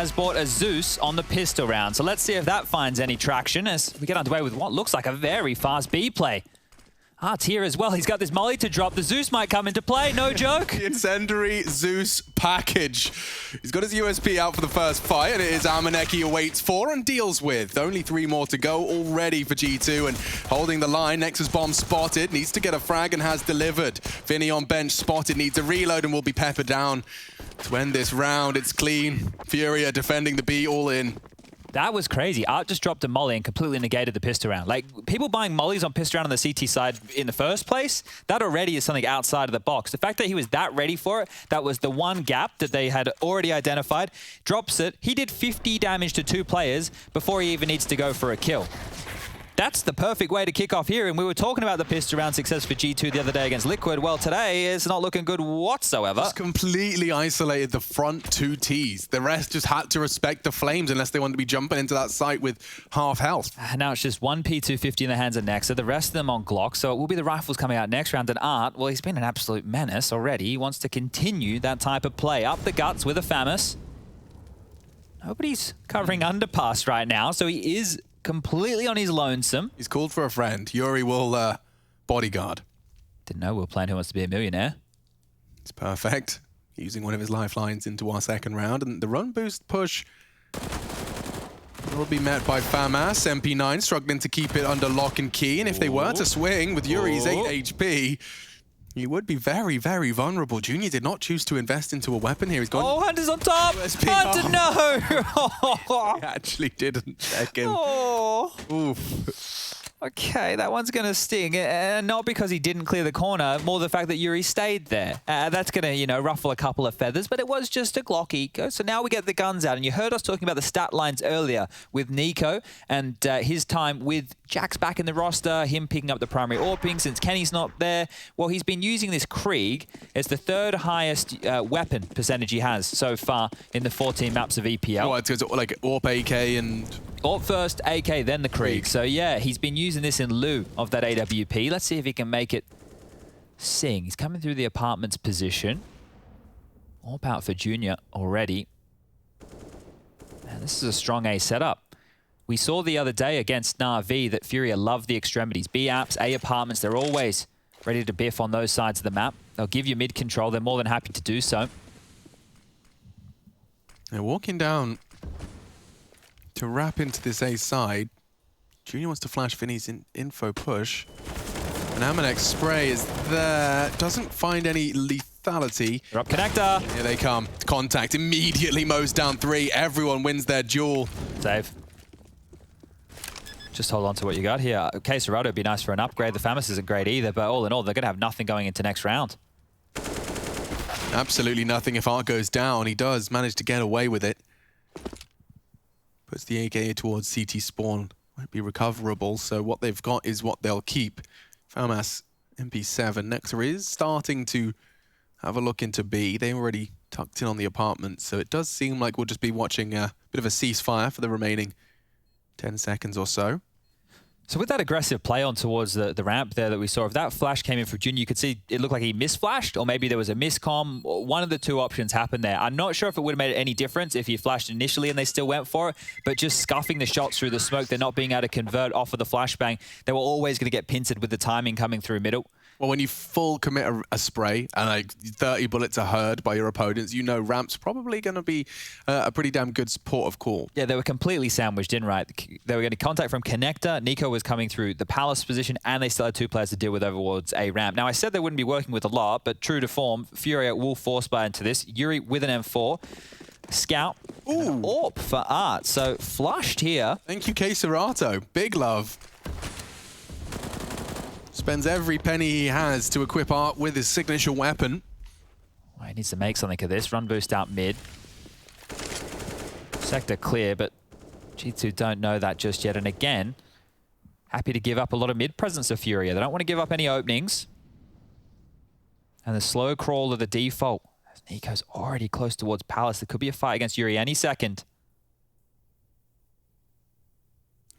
has bought a Zeus on the pistol round. So let's see if that finds any traction as we get underway with what looks like a very fast B play. Art's here as well. He's got this molly to drop. The Zeus might come into play. No joke. The incendiary Zeus package. He's got his USP out for the first fight, and it is Amanek he awaits for and deals with. Only 3 more to go already for G2, and holding the line. Nexus bomb spotted. Needs to get a frag and has delivered. Vinny on bench spotted. Needs a reload and will be peppered down. To end this round, it's clean. FURIA defending the B all in. That was crazy. Art just dropped a molly and completely negated the pistol round. Like, people buying mollies on pistol round on the CT side in the first place, that already is something outside of the box. The fact that he was that ready for it, that was the one gap that they had already identified. Drops it. He did 50 damage to 2 players before he even needs to go for a kill. That's the perfect way to kick off here. And we were talking about the pistol round success for G2 the other day against Liquid. Well, today it's not looking good whatsoever. Just completely isolated the front 2 Ts. The rest just had to respect the flames unless they wanted to be jumping into that site with half health. And now it's just one P250 in the hands of Nexa, the rest of them on Glock. So it will be the rifles coming out next round. And Art, well, he's been an absolute menace already. He wants to continue that type of play. Up the guts with a FAMAS. Nobody's covering underpass right now, so he is completely on his lonesome. He's called for a friend. Yuri will bodyguard. Didn't know we were playing Who Wants to Be a Millionaire. It's perfect. Using one of his lifelines into our second round. And the run boost push will be met by FAMAS. MP9 struggling to keep it under lock and key. And if they were to swing with Yuri's 8 HP, you would be very, very vulnerable. Junior did not choose to invest into a weapon here. He's gone. Oh, Hunter's on top! USP. Hunter, no! He actually didn't check him. Oh. Oof. Okay, that one's going to sting. And not because he didn't clear the corner, more the fact that Yuri stayed there. That's going to, you know, ruffle a couple of feathers, but it was just a Glock eco. So now we get the guns out. And you heard us talking about the stat lines earlier with Nico and his time with Jax back in the roster, him picking up the primary AWPing since Kenny's not there. Well, he's been using this Krieg as the 3rd highest weapon percentage he has so far in the 14 maps of EPL. Oh, it's like AWP, AK, and... AWP first, AK, then the Krieg. So yeah, he's been using this in lieu of that AWP. Let's see if he can make it sing. He's coming through the apartment's position. AWP out for Junior already. Man, this is a strong A setup. We saw the other day against Na'Vi that FURIA love the extremities. B apps, A apartments, they're always ready to biff on those sides of the map. They'll give you mid control. They're more than happy to do so. They're walking down to wrap into this A side. Junior wants to flash Vinny's info push. And Amanek's spray is there. Doesn't find any lethality. They're up connector. Here they come. Contact immediately mows down 3. Everyone wins their duel. Save. Just hold on to what you got here. Okay, Serato would be nice for an upgrade. The FAMAS isn't great either, but all in all, they're going to have nothing going into next round. Absolutely nothing if Art goes down. He does manage to get away with it. Puts the AK towards CT spawn. Won't be recoverable, so what they've got is what they'll keep. FAMAS MP7. Nexa is starting to have a look into B. They already tucked in on the apartment, so it does seem like we'll just be watching a bit of a ceasefire for the remaining 10 seconds or so. So with that aggressive play on towards the ramp there that we saw, if that flash came in for Junior, you could see it looked like he misflashed, or maybe there was a miscomm. One of the 2 options happened there. I'm not sure if it would have made any difference if he flashed initially and they still went for it, but just scuffing the shots through the smoke, they're not being able to convert off of the flashbang. They were always going to get pincered with the timing coming through middle. Well, when you full commit a spray and like 30 bullets are heard by your opponents, you know ramp's probably going to be a pretty damn good port of call. Yeah, they were completely sandwiched in, right? They were getting contact from Connector. Nico was coming through the Palace position, and they still had 2 players to deal with over towards A ramp. Now, I said they wouldn't be working with a lot, but true to form, FURIA will force buy into this. Yuri with an M4. Scout. Ooh. AWP for Art. So, flushed here. Thank you, K. Serato. Big love. Spends every penny he has to equip Art with his signature weapon. Well, he needs to make something of this. Run boost out mid. Sector clear, but G2 don't know that just yet. And again, happy to give up a lot of mid presence to FURIA. They don't want to give up any openings. And the slow crawl of the default. Nico's already close towards Palace. There could be a fight against Yuri any second.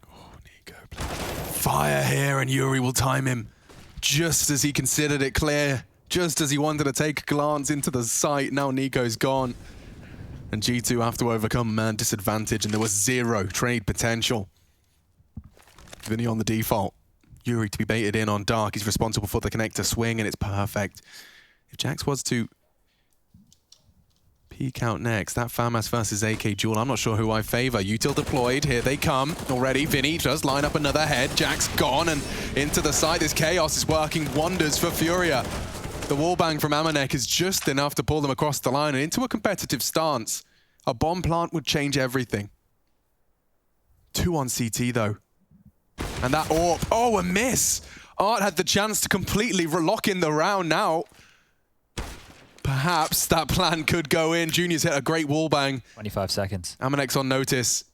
Oh, Nico. Fire here, and Yuri will time him just as he considered it clear, just as he wanted to take a glance into the site. Now Nico's gone. And G2 have to overcome man disadvantage, and there was zero trade potential. Vinny on the default. Yuri to be baited in on Dark. He's responsible for the connector swing, and it's perfect. If Jax was to peek out next, that FAMAS versus AK duel, I'm not sure who I favor. Util deployed, here they come already. Vinny does line up another head. Jax gone and into the side. This chaos is working wonders for FURIA. The wallbang from Amanek is just enough to pull them across the line and into a competitive stance. A bomb plant would change everything. 2 on CT though. And that AWP, oh, a miss! Art had the chance to completely lock in the round now. Perhaps that plan could go in. Junior's hit a great wallbang. 25 seconds. Amanek's on notice.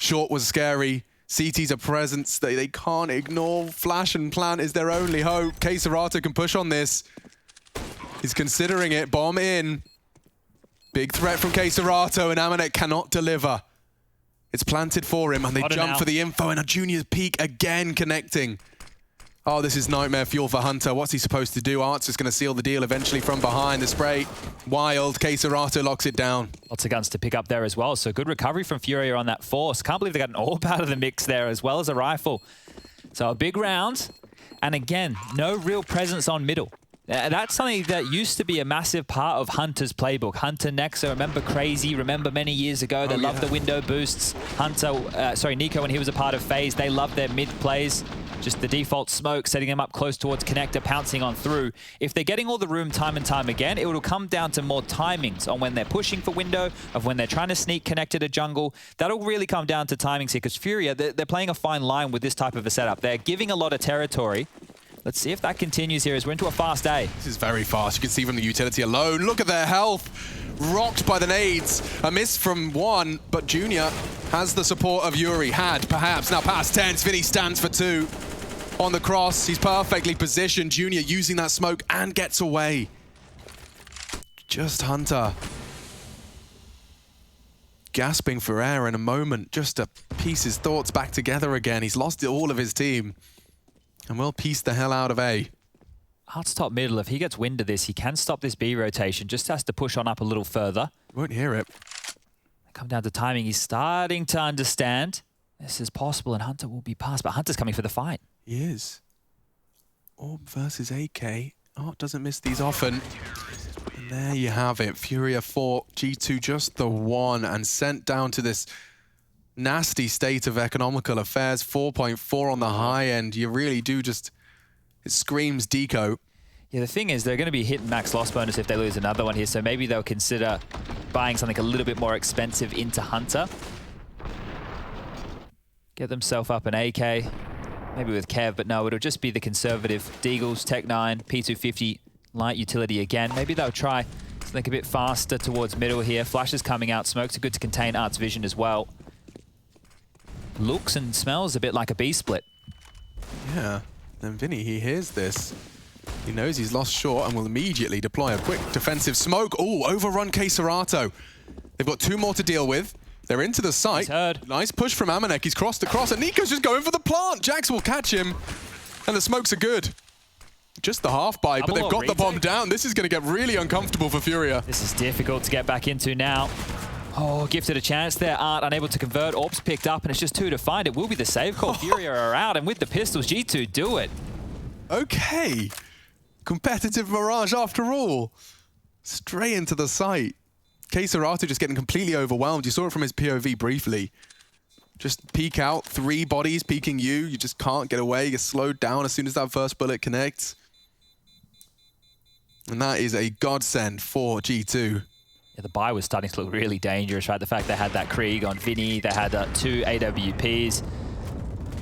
Short was scary. CT's a presence they can't ignore. Flash and plant is their only hope. K-Serato can push on this. He's considering it. Bomb in. Big threat from K-Serato, and Amanek cannot deliver. It's planted for him, and they jump for the info, and a Junior's peak again connecting. Oh, this is nightmare fuel for Hunter. What's he supposed to do? Art's just going to seal the deal eventually from behind. The spray, wild. K-Serato locks it down. Lots of guns to pick up there as well. So good recovery from FURIA on that force. Can't believe they got an AWP out of the mix there as well as a rifle. So a big round. And again, no real presence on middle. That's something that used to be a massive part of Hunter's playbook. Hunter, Nexa, remember Crazy, remember many years ago, they loved the window boosts. Hunter, Nico, when he was a part of FaZe, they loved their mid plays. Just the default smoke, setting them up close towards connector, pouncing on through. If they're getting all the room time and time again, it will come down to more timings on when they're pushing for window, of when they're trying to sneak connector to jungle. That'll really come down to timings here, because FURIA, they're playing a fine line with this type of a setup. They're giving a lot of territory. Let's see if that continues here as we're into a fast A. This is very fast. You can see from the utility alone. Look at their health. Rocked by the nades. A miss from one, but Junior has the support of Yuri. Had, perhaps. Now past tense. Vinny stands for 2. On the cross, he's perfectly positioned. Junior using that smoke and gets away. Just Hunter. Gasping for air in a moment, just to piece his thoughts back together again. He's lost all of his team. And we'll piece the hell out of A. Art's top middle. If he gets wind of this, he can stop this B rotation. Just has to push on up a little further. Won't hear it. Come down to timing. He's starting to understand this is possible, and Hunter will be past. But Hunter's coming for the fight. He is. Orb versus AK. Art doesn't miss these often. And there you have it. FURIA 4, G2 just the 1, and sent down to this nasty state of economical affairs. 4.4 on the high end. You really do just... It screams deco. Yeah, the thing is, they're going to be hitting max loss bonus if they lose another one here, so maybe they'll consider buying something a little bit more expensive into Hunter. Get themselves up an AK, maybe with Kev, but no, it'll just be the conservative Deagles, Tech 9, P250, light utility again. Maybe they'll try something a bit faster towards middle here. Flash is coming out, smokes are good to contain Art's vision as well. Looks and smells a bit like a B split. Yeah, then Vinny, he hears this. He knows he's lost short and will immediately deploy a quick defensive smoke. Oh, overrun K-Serato. They've got 2 more to deal with. They're into the site. Nice push from Amanek. He's crossed across, and Nico's just going for the plant. Jax will catch him, and the smokes are good. Just the half bite, but they've got the bomb down. This is going to get really uncomfortable for FURIA. This is difficult to get back into now. Oh, gifted a chance there. Art unable to convert. Orbs picked up, and it's just 2 to find. It will be the save call. FURIA are out, and with the pistols, G2 do it. Okay. Competitive Mirage after all. Straight into the site. K-Serato just getting completely overwhelmed. You saw it from his POV briefly. Just peek out. 3 bodies peeking you. You just can't get away. You get slowed down as soon as that first bullet connects. And that is a godsend for G2. Yeah, the buy was starting to look really dangerous, right? The fact they had that Krieg on Vinny, they had 2 AWPs.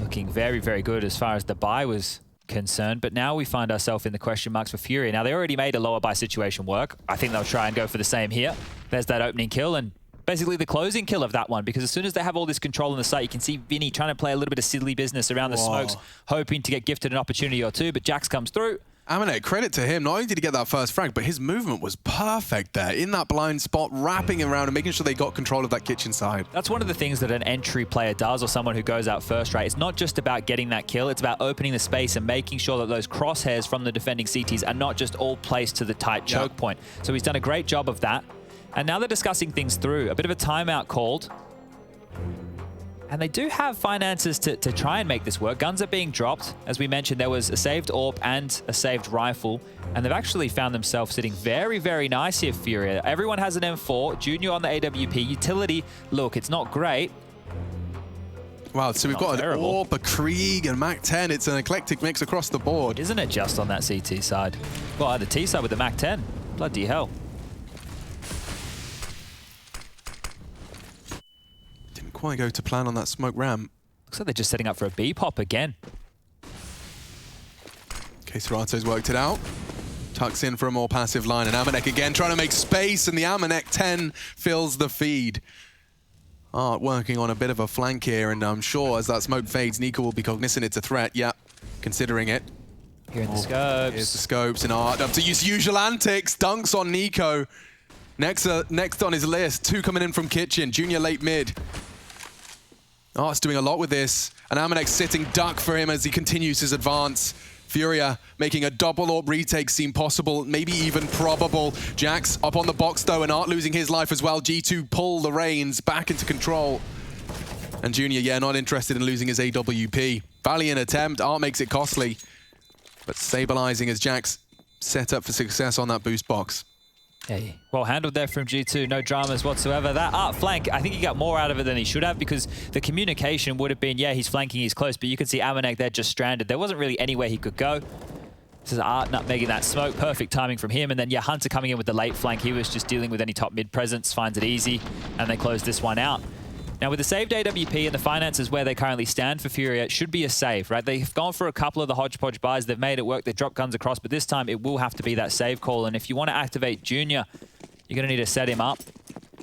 Looking very, very good as far as the buy was concerned. But now we find ourselves in the question marks for FURIA. Now, they already made a lower buy situation work. I think they'll try and go for the same here. There's that opening kill and basically the closing kill of that one, because as soon as they have all this control on the site, you can see Vinny trying to play a little bit of silly business around the smokes, hoping to get gifted an opportunity or 2, but Jax comes through. Amanek, credit to him. Not only did he get that first frag, but his movement was perfect there in that blind spot, wrapping around and making sure they got control of that kitchen side. That's one of the things that an entry player does, or someone who goes out first, right? It's not just about getting that kill, it's about opening the space and making sure that those crosshairs from the defending CTs are not just all placed to the tight choke point. So he's done a great job of that. And now they're discussing things through. A bit of a timeout called. And they do have finances to try and make this work. Guns are being dropped. As we mentioned, there was a saved AWP and a saved rifle. And they've actually found themselves sitting very, very nice here, FURIA. Everyone has an M4. Junior on the AWP. Utility, look, it's not great. Wow, so we've got an AWP, a Krieg, and MAC-10. It's an eclectic mix across the board. Isn't it just on that CT side? Well, the T side with the MAC-10. Bloody hell. Didn't quite go to plan on that smoke ramp. Looks like they're just setting up for a B-pop again. Okay, Serato's worked it out. Tucks in for a more passive line, and Amanek again trying to make space, and the Amanek 10 fills the feed. Art working on a bit of a flank here, and I'm sure as that smoke fades, Nico will be cognizant it's a threat. Yep, considering it. Here in the scopes. Here's the scopes, and Art up to use usual antics. Dunks on Nico. Next on his list, 2 coming in from Kitchen. Junior late mid. Art's doing a lot with this, and Amanek sitting duck for him as he continues his advance. FURIA making a double AWP retake seem possible, maybe even probable. Jax up on the box though, and Art losing his life as well. G2 pull the reins back into control. And Junior, yeah, not interested in losing his AWP. Valiant attempt, Art makes it costly. But stabilizing as Jax set up for success on that boost box. Hey, well handled there from G2, no dramas whatsoever. That Art flank, I think he got more out of it than he should have, because the communication would have been, yeah, he's flanking, he's close, but you can see Amanek there just stranded. There wasn't really anywhere he could go. This is Art nutmegging that smoke, perfect timing from him, and then yeah, Hunter coming in with the late flank. He was just dealing with any top mid presence, finds it easy, and they close this one out. Now with the saved AWP and the finances where they currently stand for FURIA, it should be a save, right? They've gone for a couple of the hodgepodge buys, they've made it work, they've dropped guns across, but this time it will have to be that save call. And if you want to activate Junior, you're going to need to set him up.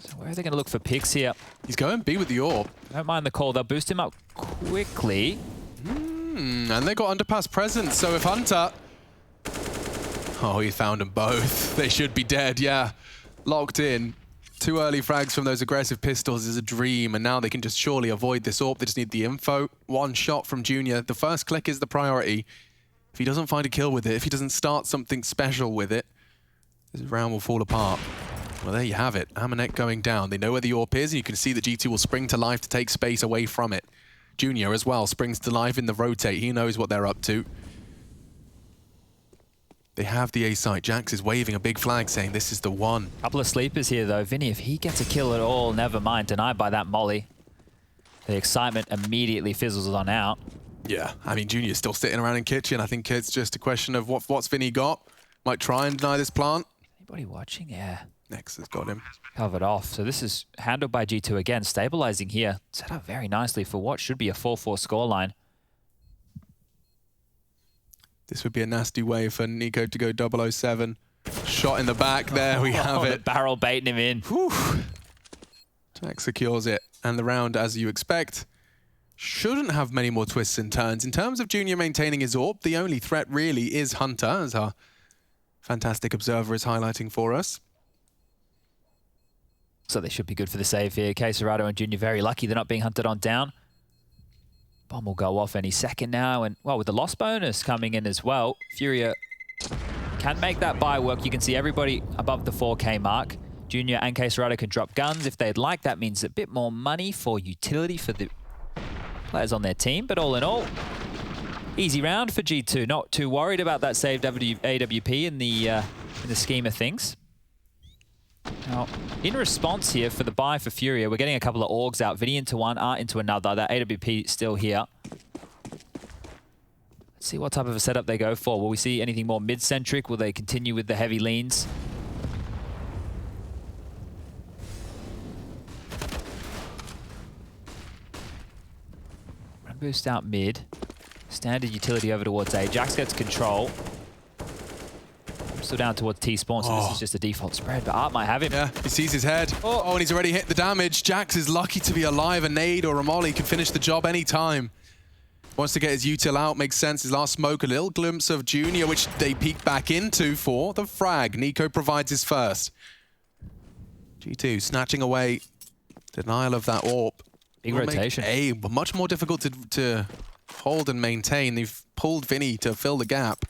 So where are they going to look for picks here? He's going B with the AWP. Don't mind the call, they'll boost him up quickly. And they got underpass presence, so if Hunter... Oh, he found them both. They should be dead, yeah. Locked in. 2 early frags from those aggressive pistols is a dream, and now they can just surely avoid this AWP. They just need the info. 1 shot from Junior. The first click is the priority. If he doesn't find a kill with it, if he doesn't start something special with it, this round will fall apart. Well, there you have it. Amanek going down. They know where the AWP is, and you can see that G2 will spring to life to take space away from it. Junior as well springs to life in the rotate. He knows what they're up to. They have the A site. Jax is waving a big flag saying this is the one. Couple of sleepers here though. Vinny, if he gets a kill at all, never mind. Denied by that molly. The excitement immediately fizzles on out. Yeah, I mean, Junior's still sitting around in Kitchen. I think it's just a question of what's Vinny got. Might try and deny this plant. Anybody watching? Yeah. Next has got him. Covered off. So this is handled by G2 again. Stabilizing here. Set up very nicely for what should be a 4-4 scoreline. This would be a nasty way for Nico to go 007. Shot in the back. There we have it. Barrel baiting him in. Whew. Jack secures it. And the round, as you expect, shouldn't have many more twists and turns. In terms of Junior maintaining his AWP, the only threat really is Hunter, as our fantastic observer is highlighting for us. So they should be good for the save here. Serrato and Junior very lucky they're not being hunted on down. Bomb will go off any second now, and well, with the loss bonus coming in as well, FURIA can make that buy work. You can see everybody above the 4K mark. Junior and Serrato can drop guns if they'd like. That means a bit more money for utility for the players on their team, but all in all, easy round for G2. Not too worried about that saved AWP in the scheme of things. Now, in response here for the buy for FURIA, we're getting a couple of orgs out. Vinny into one, Art into another. That AWP still here. Let's see what type of a setup they go for. Will we see anything more mid-centric? Will they continue with the heavy leans? Run boost out mid. Standard utility over towards A. Jax gets control. Still down towards T-spawn, so this is just a default spread, but Art might have him. Yeah, he sees his head. Oh, and he's already hit the damage. Jax is lucky to be alive. A nade or a molly can finish the job anytime. Wants to get his util out, makes sense. His last smoke, a little glimpse of Junior, which they peek back into for the frag. Nico provides his first. G2 snatching away. Denial of that AWP. Big rotation. A, but much more difficult to hold and maintain. They've pulled Vinny to fill the gap.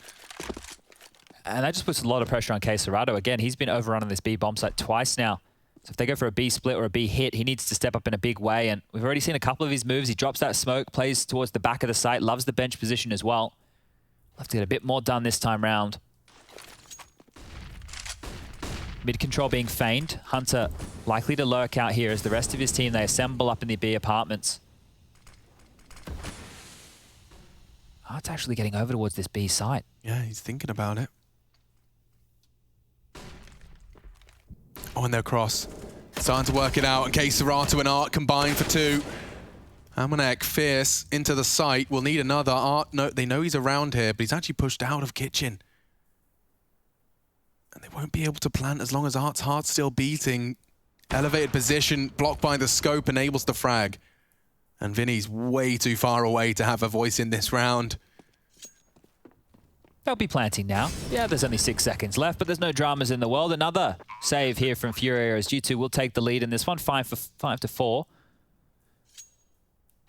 And that just puts a lot of pressure on Serrato. Again, he's been overrun on this B bomb site twice now. So if they go for a B split or a B hit, he needs to step up in a big way. And we've already seen a couple of his moves. He drops that smoke, plays towards the back of the site, loves the bench position as well. We'll have to get a bit more done this time round. Mid control being feigned. Hunter likely to lurk out here as the rest of his team, they assemble up in the B apartments. Art's actually getting over towards this B site. Yeah, he's thinking about it. Oh, and they're across. Starting to work it out, and Serato and Art combine for 2. Amanek, fierce, into the site. We'll need another. Art, no, they know he's around here, but he's actually pushed out of kitchen. And they won't be able to plant as long as Art's heart's still beating. Elevated position, blocked by the scope, enables the frag. And Vinny's way too far away to have a voice in this round. They'll be planting now. Yeah, there's only 6 seconds left, but there's no dramas in the world. Another save here from FURIA as G2 will take the lead in this one, 5-4.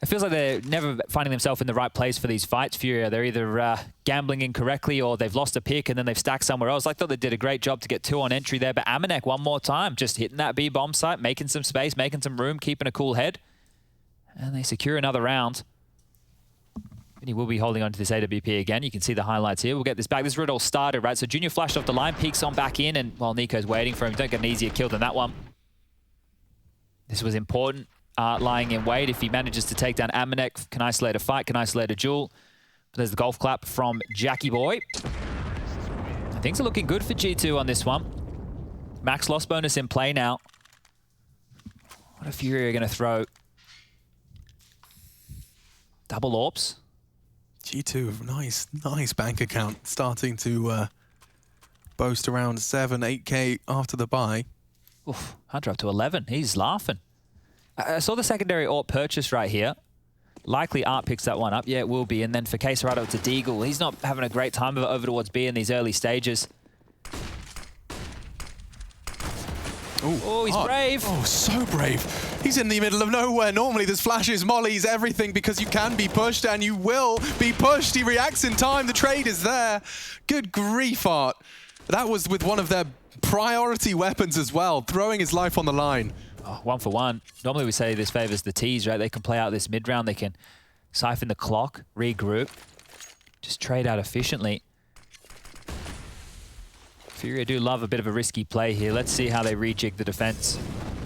It feels like they're never finding themselves in the right place for these fights, FURIA. They're either gambling incorrectly or they've lost a pick and then they've stacked somewhere else. I thought they did a great job to get 2 on entry there, but Amanek one more time, just hitting that B bomb site, making some space, making some room, keeping a cool head. And they secure another round. And he will be holding on to this AWP again. You can see the highlights here. We'll get this back. This is where it all started, right? So Junior flashed off the line, peeks on back in, and while Nico's waiting for him, don't get an easier kill than that one. This was important. Lying in wait. If he manages to take down Amanek, can isolate a fight, can isolate a duel. But there's the golf clap from Jackie Boy. And things are looking good for G2 on this one. Max loss bonus in play now. What if FURIA are going to throw? Double AWPs. G2, nice bank account, starting to boast around 7, 8K after the buy. Oof, Hunter up to 11. He's laughing. I saw the secondary AWP purchase right here. Likely Art picks that one up. Yeah, it will be. And then for Serato, it's a Deagle. He's not having a great time of it over towards B in these early stages. Ooh, oh, he's brave. Oh, so brave. He's in the middle of nowhere. Normally there's flashes, mollies, everything, because you can be pushed and you will be pushed. He reacts in time. The trade is there. Good grief, Art. That was with one of their priority weapons as well, throwing his life on the line. Oh, 1 for 1. Normally we say this favors the T's, right? They can play out this mid round. They can siphon the clock, regroup, just trade out efficiently. FURIA do love a bit of a risky play here. Let's see how they rejig the defense.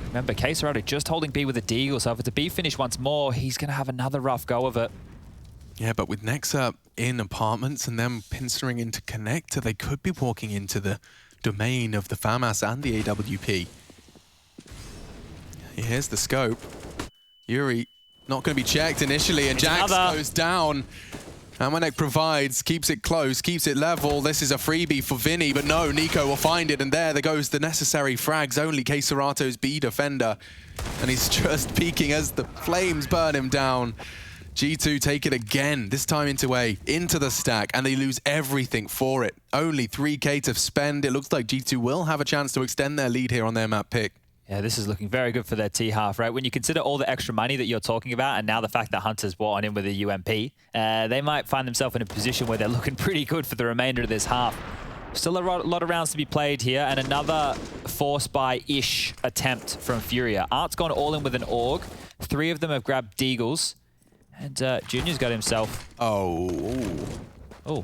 Remember, Serato just holding B with a Deagle, so if it's a B finish once more, he's going to have another rough go of it. Yeah, but with Nexa in apartments and them pincering into connector, they could be walking into the domain of the FAMAS and the AWP. Here's the scope. Yuri not going to be checked initially, and Jax goes down. Amanek provides, keeps it close, keeps it level. This is a freebie for Vinny, but no, Nico will find it, and there goes the necessary frags. Only Serato's B defender, and he's just peeking as the flames burn him down. G2 take it again, this time into A, into the stack, and they lose everything for it. Only 3K to spend. It looks like G2 will have a chance to extend their lead here on their map pick. Yeah, this is looking very good for their T-half, right? When you consider all the extra money that you're talking about, and now the fact that Hunter's brought on in with a UMP, they might find themselves in a position where they're looking pretty good for the remainder of this half. Still a lot of rounds to be played here, and another force buy-ish attempt from FURIA. Art's gone all in with an AUG. 3 of them have grabbed Deagles, and Junior's got himself... Oh.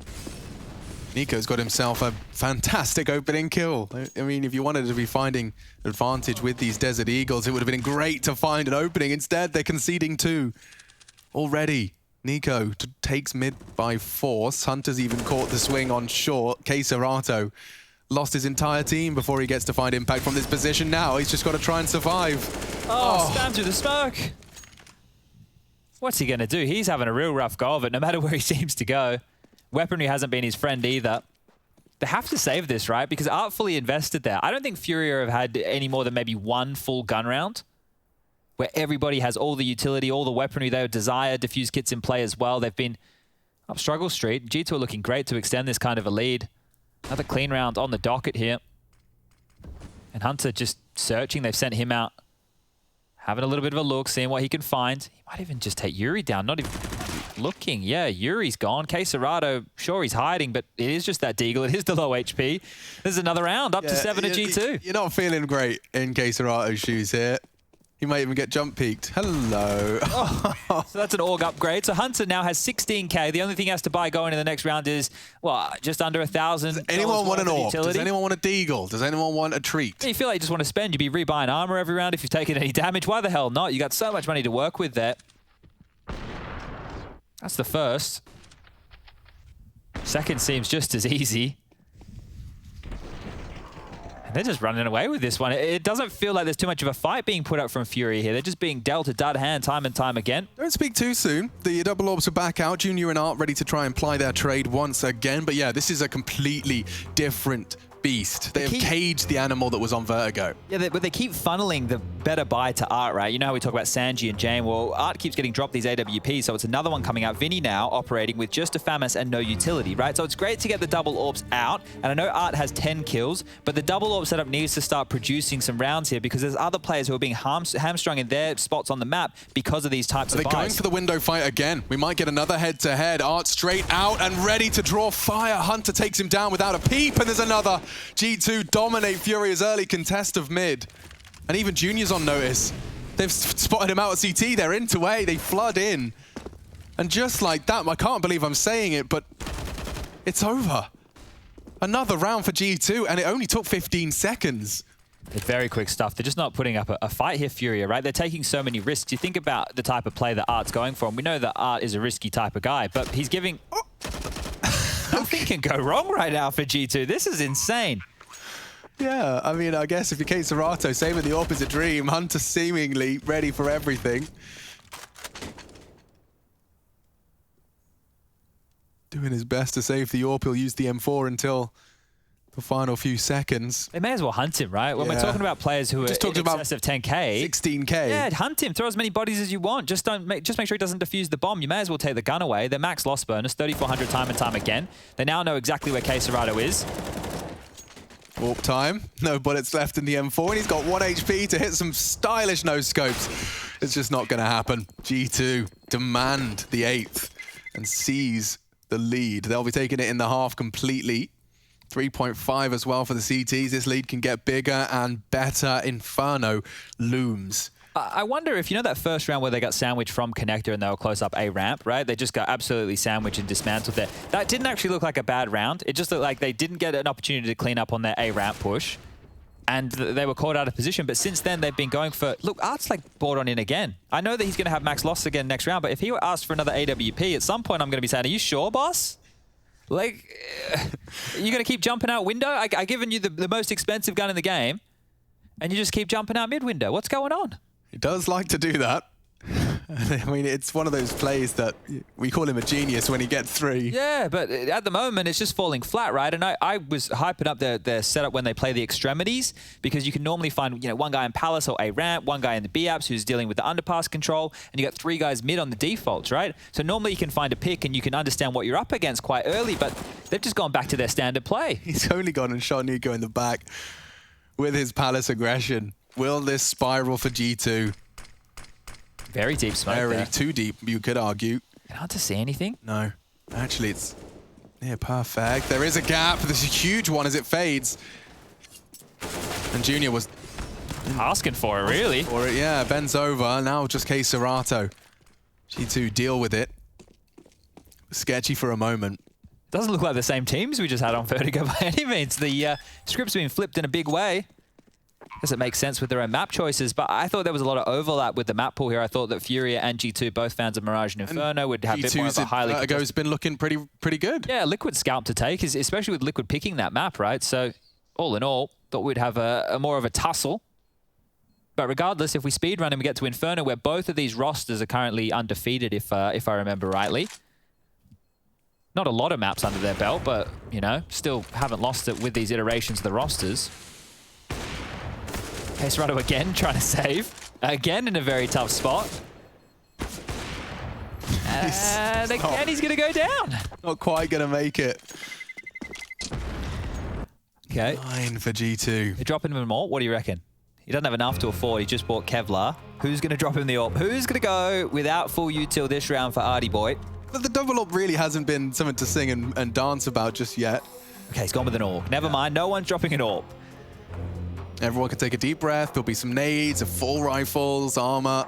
Nico's got himself a fantastic opening kill. I mean, if you wanted to be finding advantage with these Desert Eagles, it would have been great to find an opening. Instead, they're conceding 2 already. Nico takes mid by force. Hunter's even caught the swing on short. Serato lost his entire team before he gets to find impact from this position. Now he's just got to try and survive. Oh, spam through the smoke. What's he going to do? He's having a real rough go of it, no matter where he seems to go. Weaponry hasn't been his friend either. They have to save this, right? Because Art fully invested there. I don't think FURIA have had any more than maybe 1 full gun round where everybody has all the utility, all the weaponry they would desire, diffuse kits in play as well. They've been up struggle street. G2 are looking great to extend this kind of a lead. Another clean round on the docket here. And Hunter just searching. They've sent him out, having a little bit of a look, seeing what he can find. He might even just take Yuri down. Not even... looking. Yeah, Yuri's gone. Queserato, sure, he's hiding, but it is just that Deagle. It is the low HP. There's another round, up to 7 to G2. You're not feeling great in Queserato's shoes here. He might even get jump peaked. Hello. Oh, so that's an org upgrade. So Hunter now has 16k. The only thing he has to buy going in the next round is, well, just under 1,000. Does anyone want an orb? Does anyone want a Deagle? Does anyone want a treat? You feel like you just want to spend. You'd be rebuying armor every round if you've taken any damage. Why the hell not? You got so much money to work with there. That's the first. Second seems just as easy. And they're just running away with this one. It doesn't feel like there's too much of a fight being put up from FURIA here. They're just being dealt a dud hand time and time again. Don't speak too soon. The double orbs are back out. Junior and Art ready to try and ply their trade once again. But yeah, this is a completely different beast. They have caged the animal that was on Vertigo. Yeah, but they keep funneling the better buy to Art, right? You know how we talk about Sanji and Jane? Well, Art keeps getting dropped these AWPs, so it's another one coming out. Vinny now operating with just a FAMAS and no utility, right? So it's great to get the double orbs out, and I know Art has 10 kills, but the double orb setup needs to start producing some rounds here because there's other players who are being hamstrung in their spots on the map because of these types of buys. They're going for the window fight again. We might get another head-to-head. Art straight out and ready to draw fire. Hunter takes him down without a peep, and there's another. G2 dominate FURIA's early contest of mid. And even Junior's on notice. They've spotted him out at CT. They're into A. They flood in. And just like that, I can't believe I'm saying it, but it's over. Another round for G2, and it only took 15 seconds. It's very quick stuff. They're just not putting up a fight here, FURIA, right? They're taking so many risks. You think about the type of play that Art's going for, and we know that Art is a risky type of guy, but he's giving... Oh. Nothing can go wrong right now for G2. This is insane. Yeah, I mean, I guess if you're Queserato, same with the opposite dream. Hunter seemingly ready for everything. Doing his best to save the AWP. He'll use the M4 until the final few seconds. They may as well hunt him, right? When we're talking about players who are in excess of 10k. 16k. Yeah, hunt him. Throw as many bodies as you want. Just make sure he doesn't defuse the bomb. You may as well take the gun away. Their max loss bonus, 3,400 time and time again. They now know exactly where Queserato is. Warp time. No bullets left in the M4, and he's got 1 HP to hit some stylish no-scopes. It's just not going to happen. G2 demand the 8th and seize the lead. They'll be taking it in the half completely. 3.5 as well for the CTs. This lead can get bigger and better. Inferno looms. I wonder if, you know that first round where they got sandwiched from Connector and they were close up A ramp, right? They just got absolutely sandwiched and dismantled there. That didn't actually look like a bad round. It just looked like they didn't get an opportunity to clean up on their A ramp push. And they were caught out of position. But since then, they've been going for... Look, Art's like brought on in again. I know that he's going to have max loss again next round, but if he were asked for another AWP, at some point I'm going to be saying, are you sure, boss? Like, you're going to keep jumping out window? I've given you the most expensive gun in the game, and you just keep jumping out mid-window. What's going on? He does like to do that. I mean, it's one of those plays that we call him a genius when he gets 3. Yeah, but at the moment, it's just falling flat, right? And I was hyping up their setup when they play the extremities, because you can normally find, one guy in Palace or A ramp, one guy in the B apps who's dealing with the underpass control, and you got 3 guys mid on the defaults, right? So normally you can find a pick and you can understand what you're up against quite early, but they've just gone back to their standard play. He's only gone and shot Nico in the back with his Palace aggression. Will this spiral for G2? Very deep smoke there. Too deep, you could argue. Hard to see anything. No. Actually, it's near perfect. There is a gap. There's a huge one as it fades. And Junior was... asking for it, really. For it, yeah. Bends over. Now just Queserato. G2 deal with it. Sketchy for a moment. Doesn't look like the same teams we just had on Vertigo by any means. The script's been flipped in a big way. Does it make sense with their own map choices? But I thought there was a lot of overlap with the map pool here. I thought that FURIA and G2, both fans of Mirage and Inferno, would have a bit more of a highly... Vertigo's been looking pretty good. Yeah, Liquid scalp to take, especially with Liquid picking that map, right? So, all in all, thought we'd have a more of a tussle. But regardless, if we speedrun and we get to Inferno, where both of these rosters are currently undefeated, if I remember rightly. Not a lot of maps under their belt, but, still haven't lost it with these iterations of the rosters. Queserato again trying to save. Again in a very tough spot. And again he's going to go down. Not quite going to make it. Okay. 9 for G2. They're dropping him more? What do you reckon? He doesn't have enough to afford. He just bought Kevlar. Who's going to drop him the AWP? Who's going to go without full util this round for Artie Boy? But the double up really hasn't been something to sing and dance about just yet. Okay, he's gone with an AWP. Never mind, no one's dropping an AWP. Everyone can take a deep breath. There'll be some nades, full rifles, armor.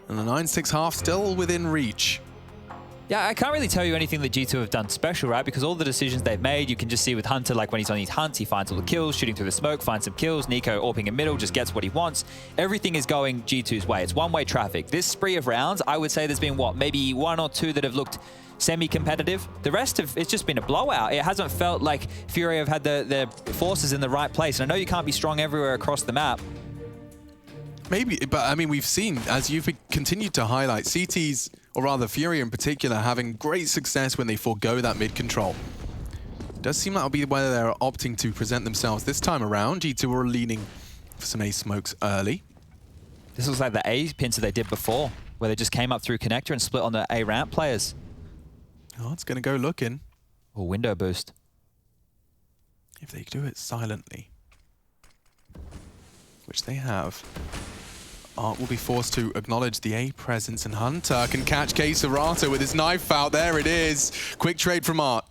And the 9-6 half still within reach. Yeah, I can't really tell you anything that G2 have done special, right? Because all the decisions they've made, you can just see with Hunter, like when he's on these hunts, he finds all the kills, shooting through the smoke, finds some kills. Nico AWPing in middle, just gets what he wants. Everything is going G2's way. It's one-way traffic. This spree of rounds, I would say there's been, what, maybe 1 or 2 that have looked semi-competitive. The rest of it's just been a blowout. It hasn't felt like FURIA have had their forces in the right place. And I know you can't be strong everywhere across the map. Maybe, but I mean, we've seen, as you've continued to highlight, CT's, or rather FURIA in particular, having great success when they forego that mid control. It does seem like that'll be where they're opting to present themselves this time around. G2 were leaning for some A smokes early. This looks like the A pincer they did before, where they just came up through connector and split on the A ramp players. Oh, it's going to go looking. Or window boost. If they do it silently, which they have, Art will be forced to acknowledge the A presence, and Hunter can catch K-Serata with his knife out. There it is. Quick trade from Art.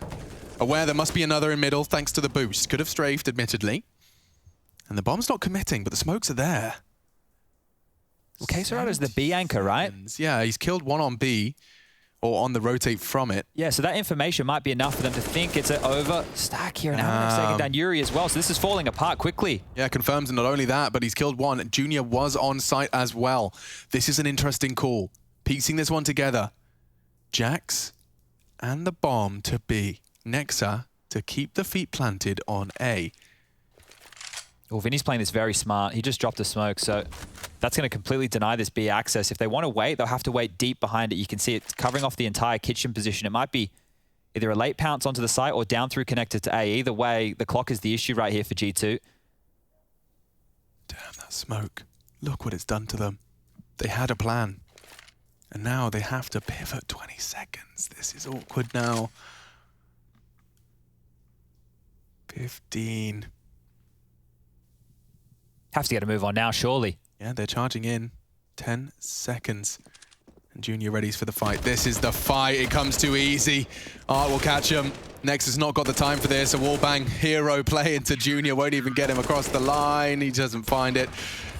Aware there must be another in middle thanks to the boost. Could have strafed, admittedly. And the bomb's not committing, but the smokes are there. Well, K-Serata's the B anchor, right? Yeah, he's killed one on B, or on the rotate from it. Yeah, so that information might be enough for them to think it's an over stack here, and Amanex taking down Yuri as well. So this is falling apart quickly. Yeah, confirms, and not only that, but he's killed one. Junior was on site as well. This is an interesting call. Piecing this one together. Jax and the bomb to B. Nexa to keep the feet planted on A. Well, Vinny's playing this very smart. He just dropped a smoke, so that's going to completely deny this B access. If they want to wait, they'll have to wait deep behind it. You can see it's covering off the entire kitchen position. It might be either a late pounce onto the site or down through connected to A. Either way, the clock is the issue right here for G2. Damn, that smoke. Look what it's done to them. They had a plan. And now they have to pivot 20 seconds. This is awkward now. 15. Have to get a move on now, surely. Yeah, they're charging in. 10 seconds. And Junior readies for the fight. This is the fight. It comes too easy. Art will catch him. Nexus not got the time for this. A wallbang hero play into Junior. Won't even get him across the line. He doesn't find it.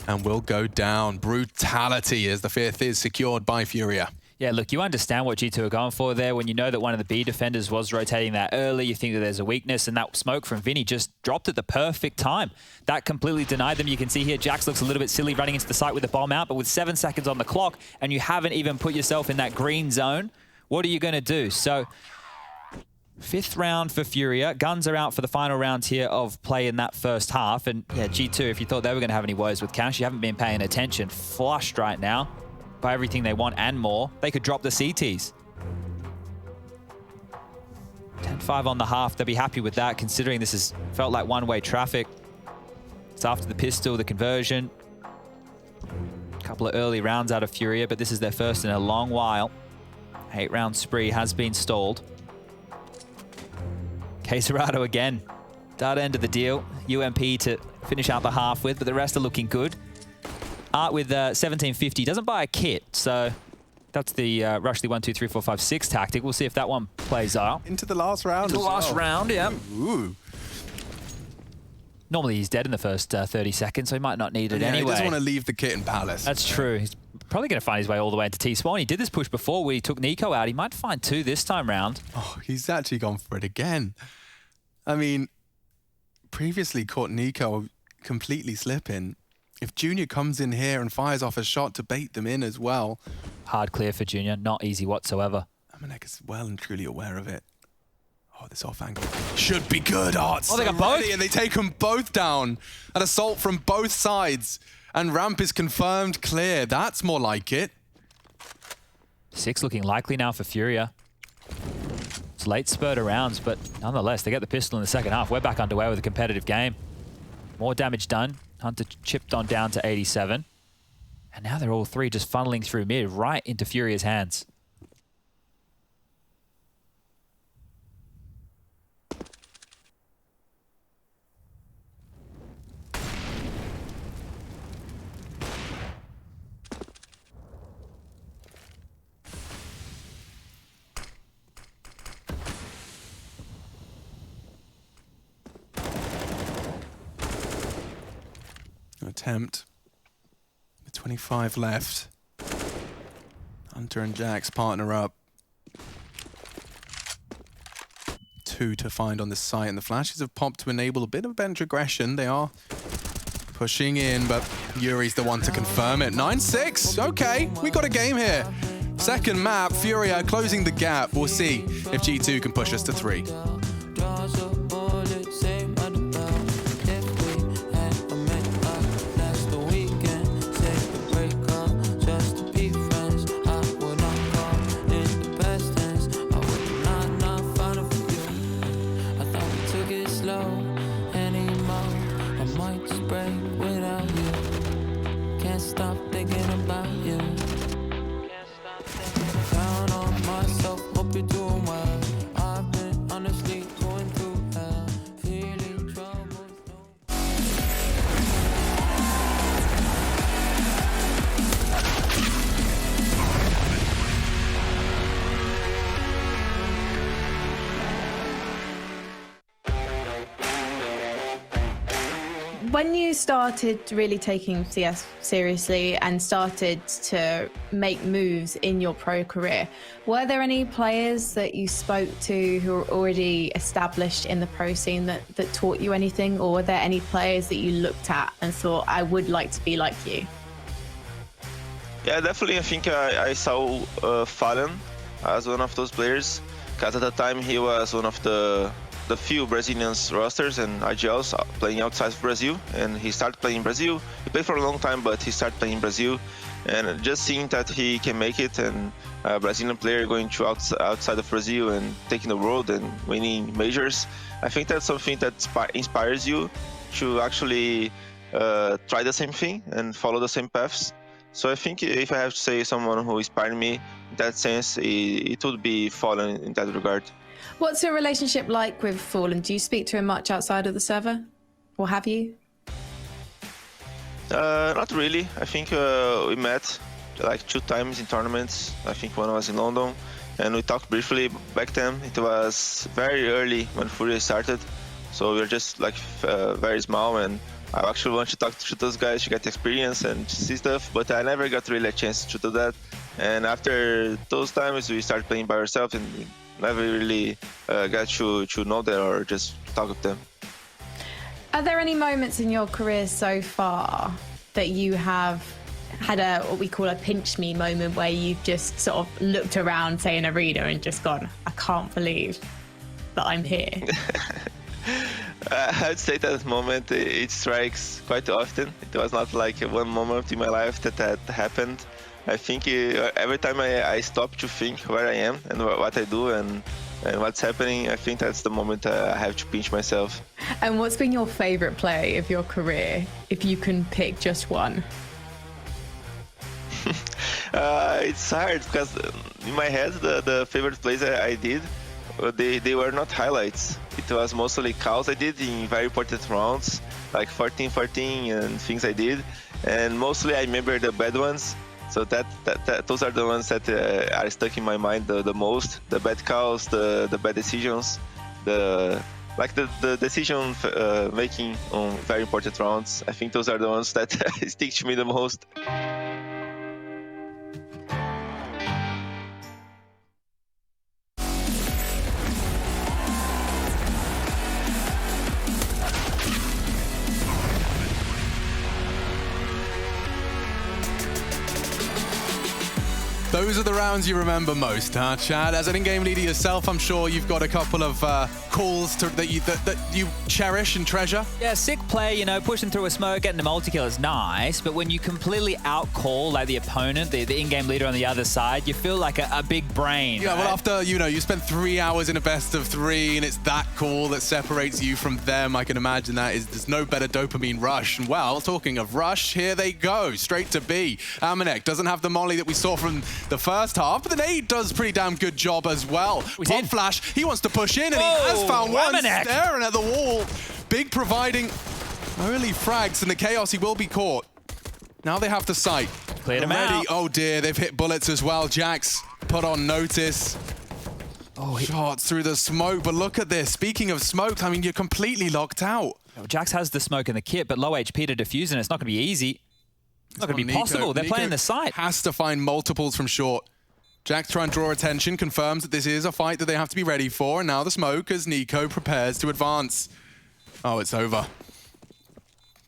And will go down. Brutality as the fifth is secured by FURIA. Yeah, look, you understand what G2 are going for there. When you know that one of the B defenders was rotating that early, you think that there's a weakness, and that smoke from Vinny just dropped at the perfect time. That completely denied them. You can see here Jax looks a little bit silly running into the site with the bomb out, but with 7 seconds on the clock, and you haven't even put yourself in that green zone, what are you going to do? So, 5th round for FURIA. Guns are out for the final rounds here of play in that first half. And yeah, G2, if you thought they were going to have any woes with cash, you haven't been paying attention. Flushed right now by everything they want and more. They could drop the CTs. 10-5 on the half. They'll be happy with that, considering this has felt like one-way traffic. It's after the pistol, the conversion. A couple of early rounds out of FURIA, but this is their first in a long while. 8-round spree has been stalled. K-Serata again. Data end of the deal. UMP to finish out the half with, but the rest are looking good. Art with 1750 doesn't buy a kit, so that's the rush the 1, 2, 3, 4, 5, 6 tactic. We'll see if that one plays out. Into the last round. Into the last round, yeah. Ooh. Normally he's dead in the first 30 seconds, so he might not need it anyway. He doesn't want to leave the kit in Palace. That's true. He's probably going to find his way all the way into T-Spawn. He did this push before where he took Nico out. He might find 2 this time round. Oh, he's actually gone for it again. I mean, previously caught Nico completely slipping. If Junior comes in here and fires off a shot to bait them in as well. Hard clear for Junior. Not easy whatsoever. Amanex is well and truly aware of it. Oh, this off angle should be good. Arts. Oh, they got both? And they take them both down. An assault from both sides. And ramp is confirmed clear. That's more like it. 6 looking likely now for FURIA. It's late spurt of rounds, but nonetheless, they get the pistol in the second half. We're back underway with a competitive game. More damage done. Hunter chipped on down to 87. And now they're all 3 just funneling through mid right into FURIA's hands. attempt. With 25 left. Hunter and Jax partner up. 2 to find on this site, and the flashes have popped to enable a bit of bench aggression. They are pushing in, but Yuri's the one to confirm it. 9-6, okay, we got a game here. Second map, FURIA closing the gap. We'll see if G2 can push us to 3. Stop thinking about you. Down on myself, hope you're doing well. I've been honestly going through hell, feeling trouble. When you started really taking CS seriously and started to make moves in your pro career, were there any players that you spoke to who were already established in the pro scene that taught you anything, or were there any players that you looked at and thought, I would like to be like you? Yeah, definitely. I think I saw Fallen as one of those players, because at the time he was one of the few Brazilian rosters and IGLs playing outside of Brazil, and he started playing in Brazil. He played for a long time, but he started playing in Brazil, and just seeing that he can make it, and a Brazilian player going to outside of Brazil and taking the world and winning majors, I think that's something that inspires you to actually try the same thing and follow the same paths. So I think if I have to say someone who inspired me in that sense, it would be Fallen in that regard. What's your relationship like with Fallen? Do you speak to him much outside of the server? Or have you? Not really. I think we met like 2 times in tournaments. I think one was in London, and we talked briefly back then. It was very early when FURIA started, so we were just like very small, and I actually want to talk to those guys to get experience and see stuff, but I never got really a chance to do that. And after those times, we started playing by ourselves, and we never really got to know them or just talk with them. Are there any moments in your career so far that you have had what we call a pinch me moment, where you've just sort of looked around, say in a arena, and just gone, I can't believe that I'm here? I'd say that moment, it strikes quite often. It was not like one moment in my life that happened. I think every time I stop to think where I am and what I do and what's happening, I think that's the moment I have to pinch myself. And what's been your favorite play of your career, if you can pick just one? It's hard, because in my head, the favorite plays I did, they were not highlights. It was mostly calls I did in very important rounds, like 14-14 and things I did. And mostly I remember the bad ones. So those are the ones that are stuck in my mind the most. The bad calls, the bad decisions, the decision making on very important rounds. I think those are the ones that stick to me the most. Those are the rounds you remember most, huh, Chad? As an in-game leader yourself, I'm sure you've got a couple of calls that you cherish and treasure. Yeah, sick play, you know, pushing through a smoke, getting a multi-kill is nice, but when you completely out-call like the opponent, the in-game leader on the other side, you feel like a big brain. Yeah, right? well, after, you spend 3 hours in a best of 3 and it's that call that separates you from them, I can imagine there's no better dopamine rush. And well, talking of rush, here they go, straight to B. Amanek doesn't have the molly that we saw from the first half, but then Nate does a pretty damn good job as well. Pop flash, he wants to push in, and he has found one, staring at the wall. Big providing early frags in the chaos. He will be caught. Now they have the sight. Cleared him out. Oh dear, they've hit bullets as well. Jax put on notice. Oh, shots through the smoke, but look at this. Speaking of smoke, I mean, you're completely locked out. Well, Jax has the smoke in the kit, but low HP to defuse, and it's not going to be easy. It's not going to be possible. They're playing the site. Has to find multiples from short. Jax trying to draw attention, confirms that this is a fight that they have to be ready for, and now the smoke as Nico prepares to advance. Oh, it's over.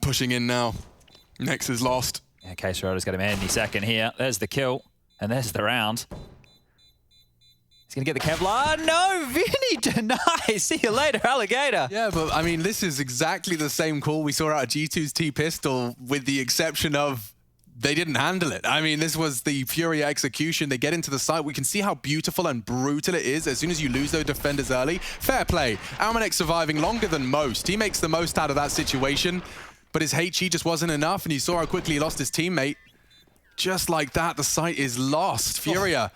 Pushing in now. Nex is lost. Yeah, K-Serado's got him any second here. There's the kill, and there's the round. He's going to get the Kevlar. No, Vinny denies. See you later, alligator. Yeah, but I mean, this is exactly the same call we saw out of G2's T-Pistol, with the exception of they didn't handle it. I mean, this was the FURIA execution. They get into the site. We can see how beautiful and brutal it is as soon as you lose those defenders early. Fair play. Almanek surviving longer than most. He makes the most out of that situation, but his HE just wasn't enough, and you saw how quickly he lost his teammate. Just like that, the site is lost. FURIA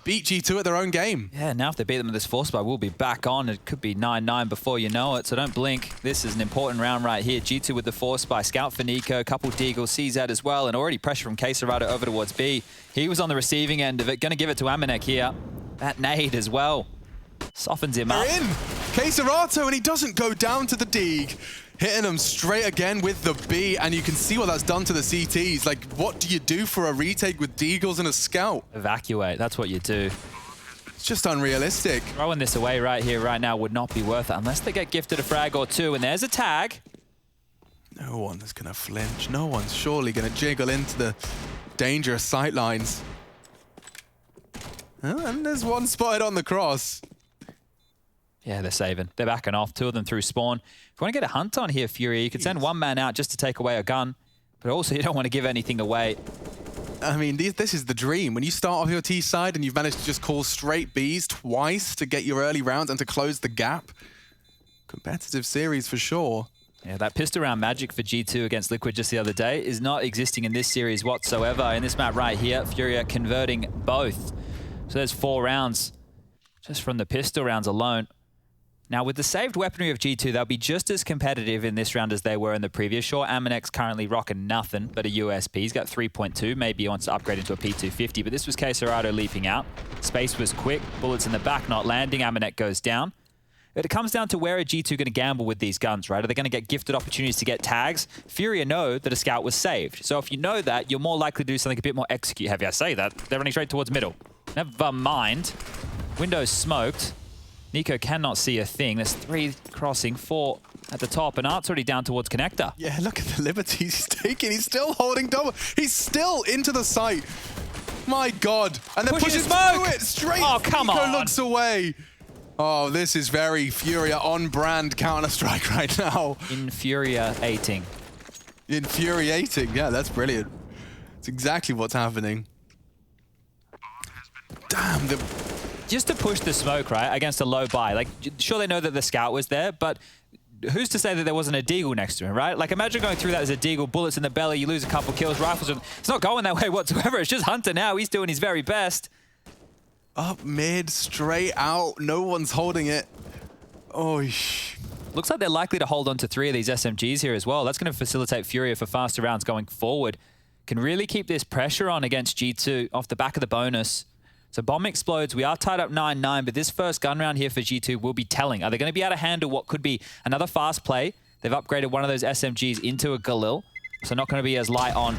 beat G2 at their own game. Yeah, now if they beat them with this force buy, we'll be back on. It could be 9-9 before you know it, so don't blink. This is an important round right here. G2 with the force buy, scout for Nico, couple Deagles, CZ as well, and already pressure from K-Serado over towards B. He was on the receiving end of it, gonna give it to Amanek here. That nade as well softens him up. They're in! K-Serato, and he doesn't go down to the Deag. Hitting him straight again with the B, and you can see what that's done to the CTs. Like, what do you do for a retake with Deagles and a scout? Evacuate, that's what you do. It's just unrealistic. Throwing this away right here, right now would not be worth it unless they get gifted a frag or two, and there's a tag. No one is gonna flinch. No one's surely gonna jiggle into the dangerous sightlines. Oh, and there's one spotted on the cross. Yeah, they're saving. They're backing off. Two of them through spawn. If you want to get a hunt on here, FURIA, you could send one man out just to take away a gun, but also you don't want to give anything away. I mean, this is the dream. When you start off your T side and you've managed to just call straight Bs twice to get your early rounds and to close the gap. Competitive series for sure. Yeah, that pistol round magic for G2 against Liquid just the other day is not existing in this series whatsoever. In this map right here, FURIA converting both. So there's 4 rounds just from the pistol rounds alone. Now, with the saved weaponry of G2, they'll be just as competitive in this round as they were in the previous. Sure, Amanek's currently rocking nothing but a USP. He's got 3.2. Maybe he wants to upgrade into a P250, but this was K-Serado leaping out. Space was quick. Bullets in the back not landing. Amanek goes down. But it comes down to where are G2 going to gamble with these guns, right? Are they going to get gifted opportunities to get tags? FURIA know that a scout was saved. So if you know that, you're more likely to do something a bit more execute heavy. I say that. They're running straight towards middle. Never mind. Windows smoked. Nico cannot see a thing. There's 3 crossing, 4 at the top, and Art's already down towards connector. Yeah, look at the liberties he's taking. He's still holding double. He's still into the site. My God. And then pushes through it straight. Oh, come Nico on. looks away. Oh, this is very FURIA on-brand Counter-Strike right now. Infuriating. Infuriating. Yeah, that's brilliant. It's exactly what's happening. Damn, Just to push the smoke, right, against a low buy. Like, sure, they know that the scout was there, but who's to say that there wasn't a Deagle next to him, right? Like, imagine going through that as a Deagle, bullets in the belly, you lose a couple kills, rifles. It's not going that way whatsoever. It's just Hunter now. He's doing his very best. Up mid, straight out. No one's holding it. Oh, Looks like they're likely to hold on to 3 of these SMGs here as well. That's going to facilitate FURIA for faster rounds going forward. Can really keep this pressure on against G2 off the back of the bonus. So bomb explodes. We are tied up 9-9, but this first gun round here for G2 will be telling. Are they going to be able to handle what could be another fast play? They've upgraded one of those SMGs into a Galil, so not going to be as light on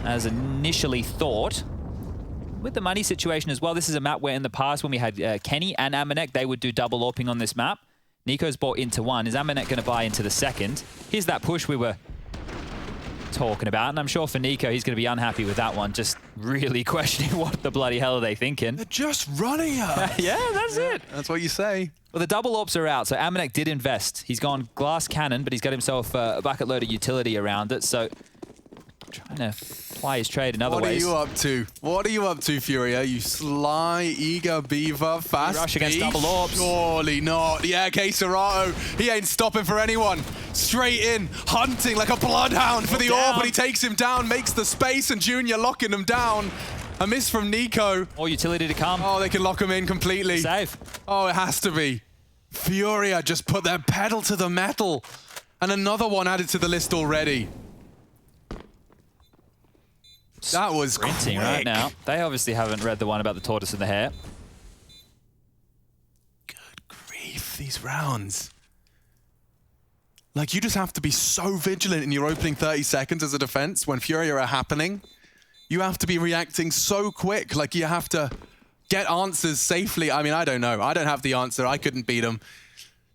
as initially thought. With the money situation as well, this is a map where in the past when we had Kenny and Amanek, they would do double AWPing on this map. Nico's bought into one. Is Amanek going to buy into the second? Here's that push we were talking about, and I'm sure for Nico, he's going to be unhappy with that one, just really questioning what the bloody hell are they thinking. they're just running us. Yeah, that's it. That's what you say. Well, the double AWPs are out, so Amanek did invest. He's gone glass cannon, but he's got himself a bucket load of utility around it, so trying to ply his trade in other ways. What are you up to? What are you up to, FURIA? You sly, eager beaver, fast Rush against beast? double AWPs. Surely not. Yeah, K-Serato, he ain't stopping for anyone. Straight in, hunting like a bloodhound for the AWP, but he takes him down, makes the space, and Junior locking him down. A miss from Nico. More utility to come. Oh, they can lock him in completely. Save. Oh, it has to be. FURIA just put their pedal to the metal. And another one added to the list already. That was Sprinting quick. right now. They obviously haven't read the one about the tortoise and the hare. Good grief, these rounds. Like, you just have to be so vigilant in your opening 30 seconds as a defense when FURIA are happening. You have to be reacting so quick. Like, you have to get answers safely. I mean, I don't know. I don't have the answer. I couldn't beat them.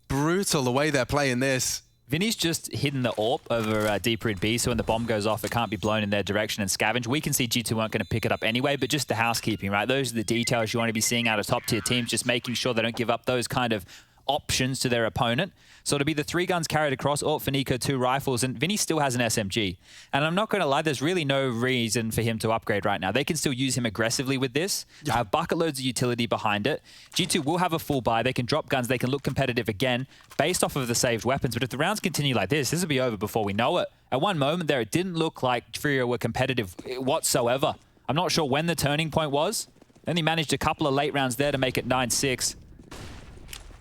Brutal the way they're playing this. Vinny's just hidden the AWP over deeper in B, so when the bomb goes off, it can't be blown in their direction and scavenge. We can see G2 weren't going to pick it up anyway, but just the housekeeping, right? Those are the details you want to be seeing out of top-tier teams, just making sure they don't give up those kind of options to their opponent. So it'll be the 3 guns carried across, AWP for Nico, 2 rifles, and Vinny still has an SMG. And I'm not going to lie, there's really no reason for him to upgrade right now. They can still use him aggressively with this. Bucket loads of utility behind it. G2 will have a full buy. They can drop guns. They can look competitive again based off of the saved weapons. But if the rounds continue like this will be over before we know it. At one moment there, it didn't look like FURIA were competitive whatsoever. I'm not sure when the turning point was. Then he managed a couple of late rounds there to make it 9-6.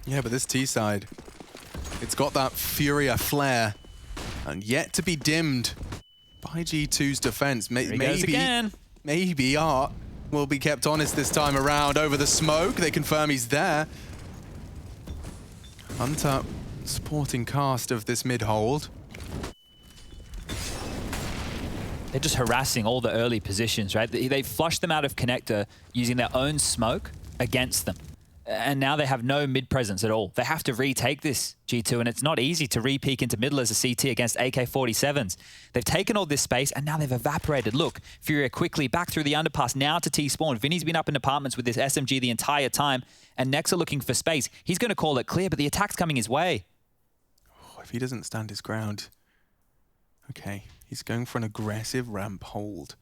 Yeah, but this T side, it's got that FURIA flair and yet to be dimmed by G2's defense. Maybe Art will be kept honest this time around over the smoke. They confirm he's there. Hunter supporting cast of this mid-hold. They're just harassing all the early positions, right? They flushed them out of connector using their own smoke against them. And now they have no mid presence at all. They have to retake this, G2, and it's not easy to re-peek into middle as a CT against AK-47s. They've taken all this space, and now they've evaporated. Look, FURIA quickly back through the underpass, now to T-spawn. Vinny's been up in apartments with this SMG the entire time, and Nexa looking for space. He's going to call it clear, but the attack's coming his way. Oh, if he doesn't stand his ground. Okay, he's going for an aggressive ramp hold.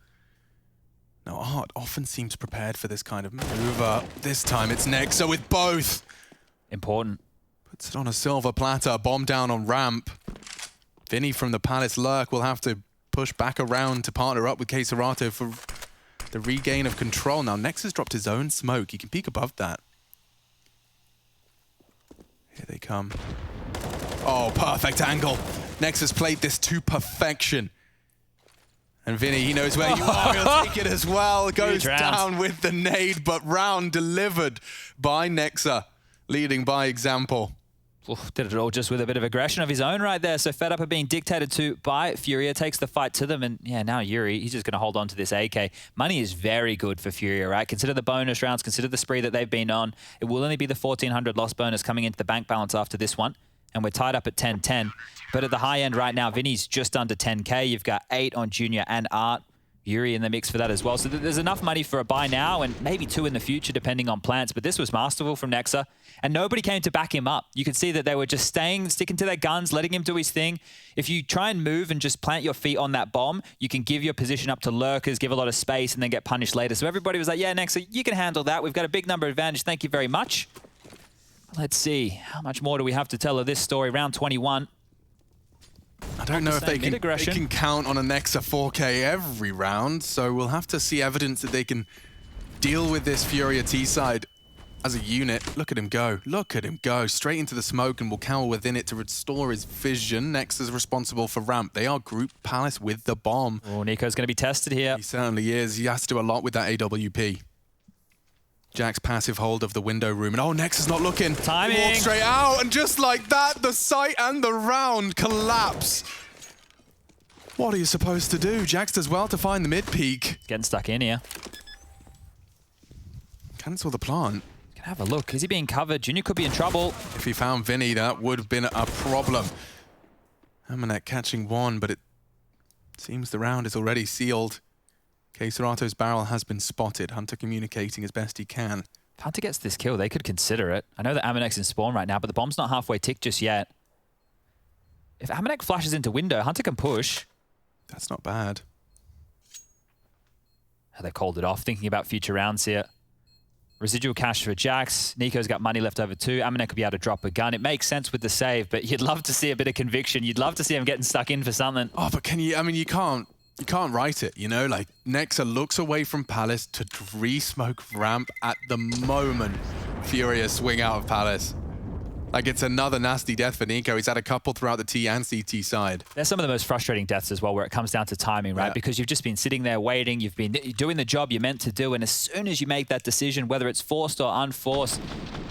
Now, Art often seems prepared for this kind of maneuver. This time it's Nexa with both. Important. Puts it on a silver platter, bomb down on ramp. Vinny from the Palace Lurk will have to push back around to partner up with Keserato for the regain of control. Now, Nexa's dropped his own smoke. He can peek above that. Here they come. Oh, perfect angle. Nexa's played this to perfection. And Vinny, he knows where you are. He'll take it as well. Goes down with the nade, but round delivered by Nexa, leading by example. Oof, did it all just with a bit of aggression of his own right there. So fed up of being dictated to by FURIA, takes the fight to them. And yeah, now Yuri, he's just going to hold on to this AK. Money is very good for FURIA, right? Consider the bonus rounds, consider the spree that they've been on. It will only be the 1,400 loss bonus coming into the bank balance after this one. And we're tied up at 10-10. But at the high end right now, Vinny's just under 10K. You've got 8 on Junior and Art. Yuri in the mix for that as well. So there's enough money for a buy now and maybe 2 in the future, depending on plans. But this was masterful from Nexa. And nobody came to back him up. You could see that they were just sticking to their guns, letting him do his thing. If you try and move and just plant your feet on that bomb, you can give your position up to lurkers, give a lot of space, and then get punished later. So everybody was like, yeah, Nexa, you can handle that. We've got a big number advantage. Thank you very much. Let's see. How much more do we have to tell of this story? Round 21. I don't know if they can count on a Nexa 4K every round, so we'll have to see evidence that they can deal with this FURIA T side as a unit. Look at him go. Look at him go. Straight into the smoke and will cower within it to restore his vision. Nexa's responsible for ramp. They are group Palace with the bomb. Oh, Nico's going to be tested here. He certainly is. He has to do a lot with that AWP. Jack's passive hold of the window room. And oh, Nexa's not looking. Timing. He walks straight out. And just like that, the sight and the round collapse. What are you supposed to do? Jax does well to find the mid-peak. Getting stuck in here. Cancel the plant. Can have a look. Is he being covered? Junior could be in trouble. If he found Vinny, that would have been a problem. Amanek catching one, but it seems the round is already sealed. Keserato's barrel has been spotted. Hunter communicating as best he can. If Hunter gets this kill, they could consider it. I know that Amanek's in spawn right now, but the bomb's not halfway ticked just yet. If Amanek flashes into window, Hunter can push. That's not bad. They called it off, thinking about future rounds here. Residual cash for Jax. Nico's got money left over too. Amanek could be able to drop a gun. It makes sense with the save, but you'd love to see a bit of conviction. You'd love to see him getting stuck in for something. Oh, but can you, I mean, you can't write it, you know? Like, Nexa looks away from Palace to re-smoke ramp at the moment FURIA swing out of Palace. Like, it's another nasty death for Nico. He's had a couple throughout the T and CT side. They're some of the most frustrating deaths as well, where it comes down to timing, right? Yeah. Because you've just been sitting there waiting, you've been doing the job you're meant to do, and as soon as you make that decision, whether it's forced or unforced,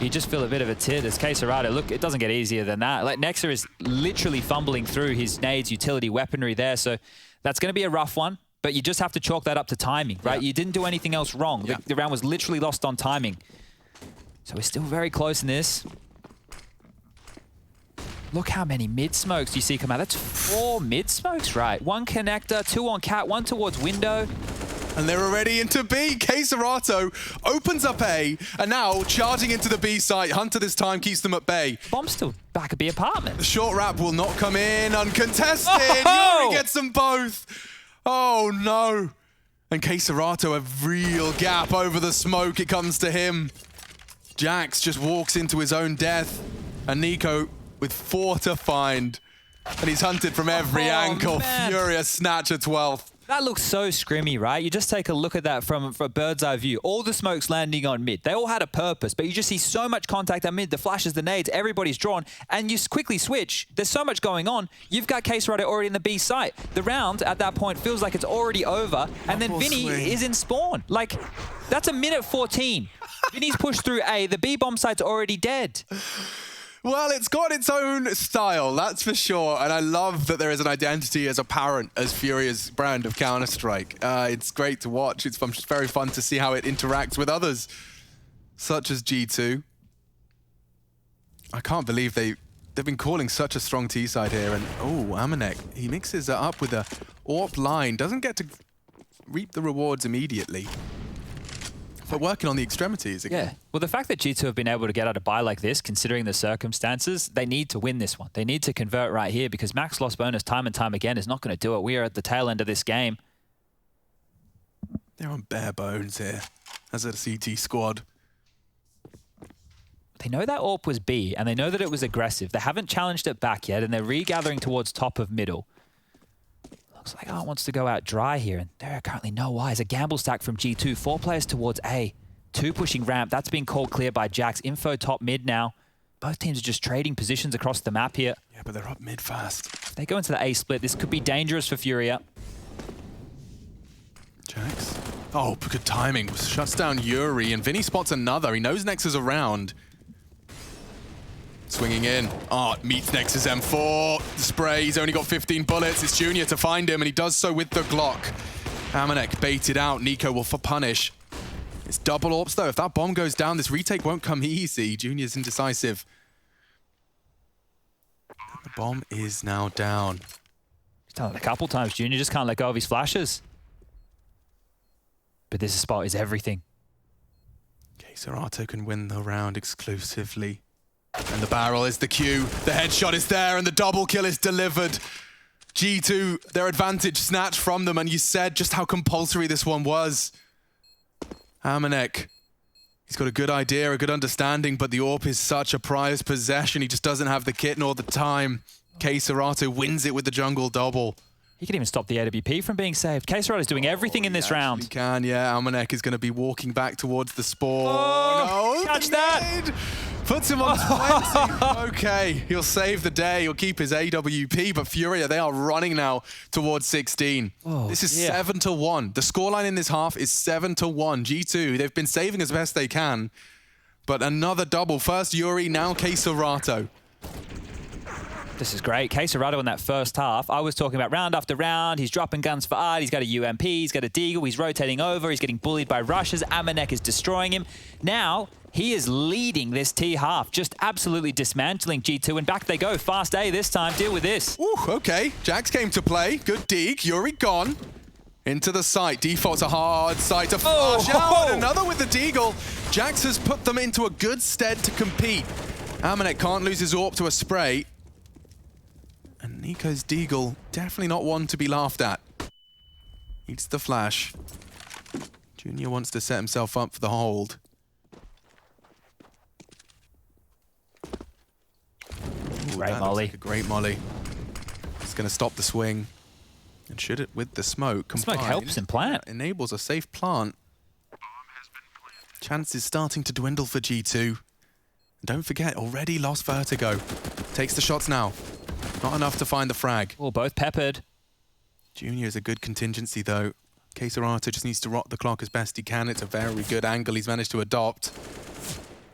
You just feel a bit of a tit as Quesarado. Look, it doesn't get easier than that. Like, Nexa is literally fumbling through his nades utility weaponry there, so that's going to be a rough one, but you just have to chalk that up to timing, right? Yeah. You didn't do anything else wrong. Yeah. The round was literally lost on timing. So we're still very close in this. Look how many mid-smokes you see come out. That's 4 mid-smokes, right? 1 connector, 2 on cat, 1 towards window. And they're already into B. Quesarado opens up A, and now charging into the B site. Hunter this time keeps them at bay. Bomb's still back at B apartment. The short wrap will not come in uncontested. Oh! Yuri gets them both. Oh no. And Quesarado, a real gap over the smoke. It comes to him. Jax just walks into his own death. And Nico with 4 to find. And he's hunted from every angle. Man. Furious snatch at 12th. That looks so scrimmy, right? You just take a look at that from a bird's eye view. All the smokes landing on mid. They all had a purpose, but you just see so much contact at mid. The flashes, the nades, everybody's drawn, and you quickly switch. There's so much going on. You've got Quesarado already in the B site. The round at that point feels like it's already over, and then Vinny is in spawn. Like, that's a minute 14. Vinny's pushed through A. The B bomb site's already dead. Well, it's got its own style, that's for sure. And I love that there is an identity as apparent as Furia's brand of Counter-Strike. It's great to watch. It's very fun to see how it interacts with others, such as G2. I can't believe they've been calling such a strong T side here. And oh, Amanek, he mixes it up with a AWP line. Doesn't get to reap the rewards immediately. But working on the extremities again. Yeah. Well, the fact that G2 have been able to get out a bye like this, considering the circumstances, they need to win this one. They need to convert right here because max loss bonus time and time again is not going to do it. We are at the tail end of this game. They're on bare bones here as a CT squad. They know that AWP was B, and they know that it was aggressive. They haven't challenged it back yet, and they're regathering towards top of middle. Looks like Art wants to go out dry here, and there are currently no eyes. A gamble stack from G2. 4 players towards A. 2 pushing ramp. That's been called clear by Jax. Info top mid now. Both teams are just trading positions across the map here. Yeah, but they're up mid fast. If they go into the A split, this could be dangerous for FURIA. Jax. Oh, good timing. Shuts down Yuri, and Vinny spots another. He knows Nex is around. Swinging in. Art meets Nex's M4. The spray, he's only got 15 bullets. It's Junior to find him, and he does so with the Glock. Amanek baited out. Nico will punish. It's double AWPs, though. If that bomb goes down, this retake won't come easy. Junior's indecisive. The bomb is now down. He's done it a couple times. Junior just can't let go of his flashes. But this spot is everything. Quesarado can win the round exclusively. And the barrel is the cue. The headshot is there and the double kill is delivered. G2, their advantage snatched from them, and you said just how compulsory this one was. Amanek, he's got a good idea, a good understanding, but the AWP is such a prized possession. He just doesn't have the kit nor the time. Quesarado wins it with the jungle double. He can even stop the AWP from being saved. Quesarado is doing everything in this round. He can, yeah. Amanek is going to be walking back towards the spawn. Oh, no, catch that! Puts him on 20. Okay, he'll save the day. He'll keep his AWP, but Furia, they are running now towards 16. Oh, this is dear. 7-1. The scoreline in this half is 7-1. G2, they've been saving as best they can, but another double. First Yuri, now Quesarado. This is great. Quesarado in that first half. I was talking about round after round. He's dropping guns for Art. He's got a UMP. He's got a Deagle. He's rotating over. He's getting bullied by rushes. Amanek is destroying him. Now, he is leading this T half, just absolutely dismantling G2. And back they go. Fast A this time. Deal with this. Ooh, okay. Jax came to play. Good dig. Yuri gone. Into the site. Default's a hard site to flush out. Another with the Deagle. Jax has put them into a good stead to compete. Amanek can't lose his AWP to a spray. And Nico's Deagle, definitely not one to be laughed at. Eats the flash. Junior wants to set himself up for the hold. Ooh, Great that molly. looks like a great molly. It's going to stop the swing. And should it with the smoke combined, Smoke helps him plant. Enables a safe plant. Chance is starting to dwindle for G2. Don't forget, already lost Vertigo. Takes the shots now. Not enough to find the frag. Oh, both peppered. Junior is a good contingency, though. Quesarado just needs to rot the clock as best he can. It's a very good angle he's managed to adopt.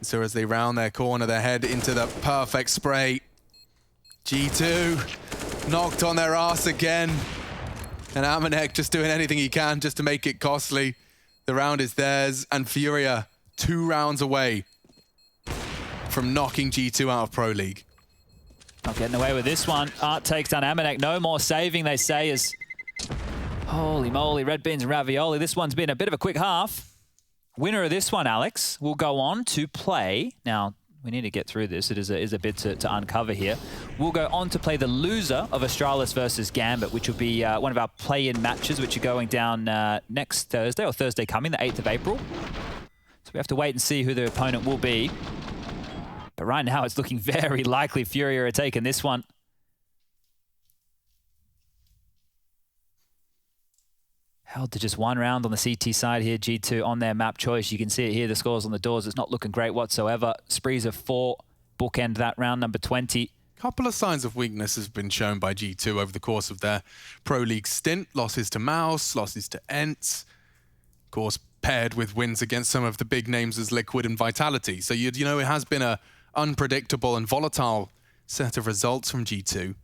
So as they round their corner, they head into the perfect spray. G2 knocked on their ass again. And Amanek just doing anything he can just to make it costly. The round is theirs, and FURIA 2 rounds away from knocking G2 out of Pro League. Not getting away with this one. Art takes down Amanek. No more saving, they say, as... Holy moly, red beans and ravioli. This one's been a bit of a quick half. Winner of this one, Alex, will go on to play. Now, we need to get through this. It is a bit to uncover here. We'll go on to play the loser of Astralis versus Gambit, which will be one of our play-in matches, which are going down next Thursday, or Thursday coming, the 8th of April. So we have to wait and see who the opponent will be. But right now, it's looking very likely FURIA are taking this one. Held to just 1 round on the CT side here. G2 on their map choice. You can see it here, the scores on the doors. It's not looking great whatsoever. Sprees of 4 bookend that round, number 20. Couple of signs of weakness have been shown by G2 over the course of their Pro League stint. Losses to Mouse, losses to Ents. Of course, paired with wins against some of the big names as Liquid and Vitality. So, you know, it has been a unpredictable and volatile set of results from G2.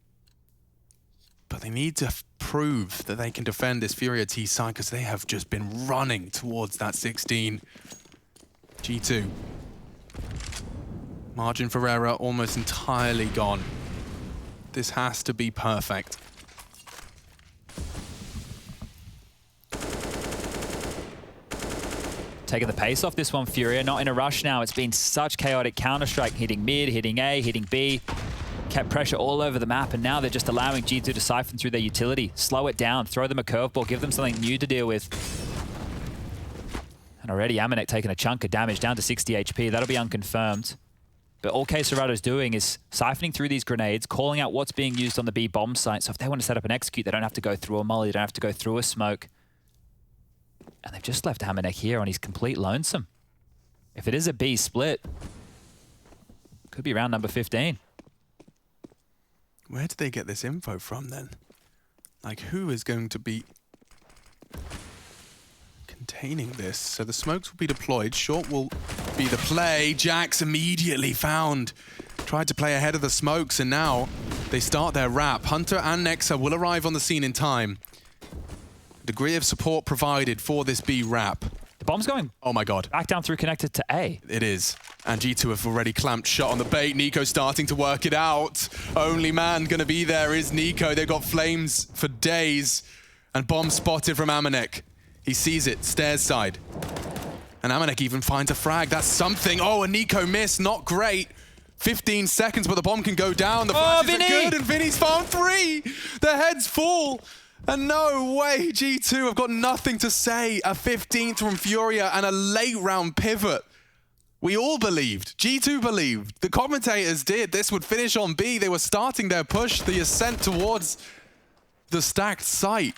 But they need to prove that they can defend this FURIA T side, because they have just been running towards that 16. G2. Margin for error almost entirely gone. This has to be perfect. Taking the pace off this one, FURIA. Not in a rush now. It's been such chaotic Counter-Strike, hitting mid, hitting A, hitting B. Kept pressure all over the map, and now they're just allowing G2 to siphon through their utility. Slow it down, throw them a curveball, give them something new to deal with. And already Amanek taking a chunk of damage, down to 60 HP. That'll be unconfirmed. But all K-Serato's doing is siphoning through these grenades, calling out what's being used on the B bomb site. So if they want to set up and execute, they don't have to go through a molly, they don't have to go through a smoke. And they've just left Amanek here on his complete lonesome. If it is a B split, could be round number 15. Where did they get this info from then? Like, who is going to be containing this? So the smokes will be deployed. Short will be the play. Jax immediately found. Tried to play ahead of the smokes, and now they start their wrap. Hunter and Nexa will arrive on the scene in time. Degree of support provided for this B wrap. The bomb's going. Oh my god. Back down through connected to A. It is. And G2 have already clamped shot on the bait. Nico starting to work it out. Only man gonna be there is Nico. They've got flames for days. And bomb spotted from Amanek. He sees it, stairs side. And Amanek even finds a frag. That's something. Oh, and Nico missed, not great. 15 seconds, but the bomb can go down. The flashes are good, and Vinny's found 3. Their heads full. And no way, G2 have got nothing to say. A 15th from FURIA and a late round pivot. We all believed. G2 believed. The commentators did. This would finish on B. They were starting their push, the ascent towards the stacked site.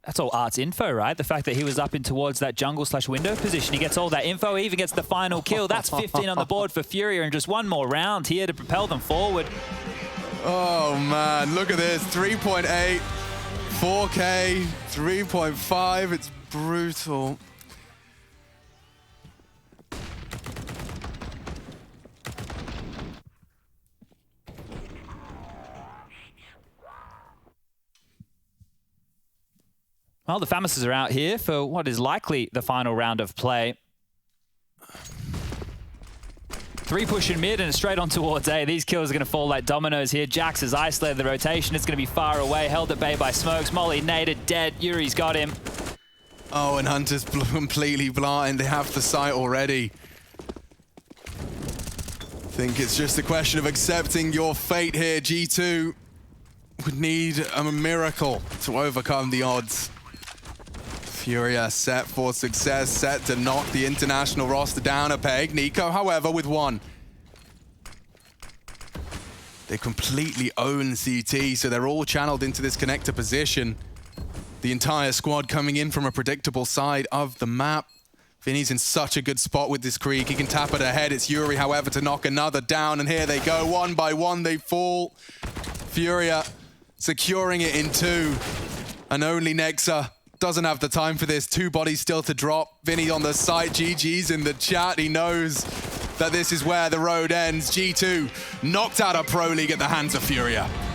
That's all Art's info, right? The fact that he was up in towards that jungle/window position. He gets all that info. He even gets the final kill. That's 15 on the board for FURIA, and just one more round here to propel them forward. Oh man, look at this. 3.8. 4K, 3.5, it's brutal. Well, the Famouses are out here for what is likely the final round of play. 3 pushing mid and straight on towards A. These kills are going to fall like dominoes here. Jax has isolated the rotation. It's going to be far away. Held at bay by smokes. Molly naded, dead. Yuri's got him. Oh, and Hunter's completely blind. They have the site already. I think it's just a question of accepting your fate here. G2 would need a miracle to overcome the odds. FURIA set for success, set to knock the international roster down a peg. Nico, however, with 1. They completely own CT, so they're all channeled into this connector position. The entire squad coming in from a predictable side of the map. Vinny's in such a good spot with this creek. He can tap it ahead. It's Yuri, however, to knock another down, and here they go. 1 by 1, they fall. FURIA securing it in 2, and only Nexa doesn't have the time for this. 2 bodies still to drop. Vinny on the site. GG's in the chat. He knows that this is where the road ends. G2 knocked out of Pro League at the hands of FURIA.